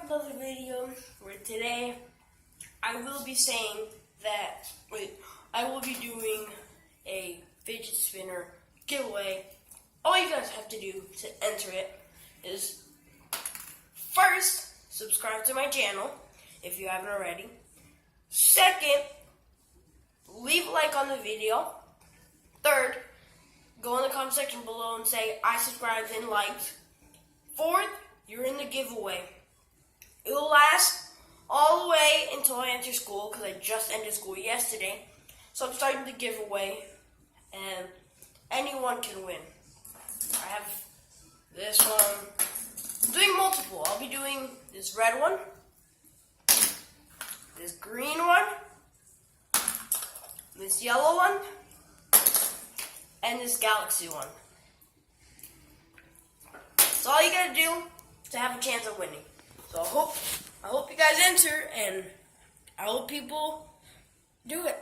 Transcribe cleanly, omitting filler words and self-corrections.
with another video where today I will be saying that I will be doing a fidget spinner giveaway. All you guys have to do to enter it is first, subscribe to my channel if you haven't already. Second, leave a like on the video. Third, go in the comment section below and say I subscribed and liked. Fourth, you're in the giveaway. It will last all the way until I enter school because I just entered school yesterday. So I'm starting the giveaway and anyone can win. I have this one. I'm doing multiple. I'll be doing this red one, this green one, this yellow one, and this galaxy one. That's all you gotta do to have a chance of winning. So I hope you guys enter, and I hope people do it.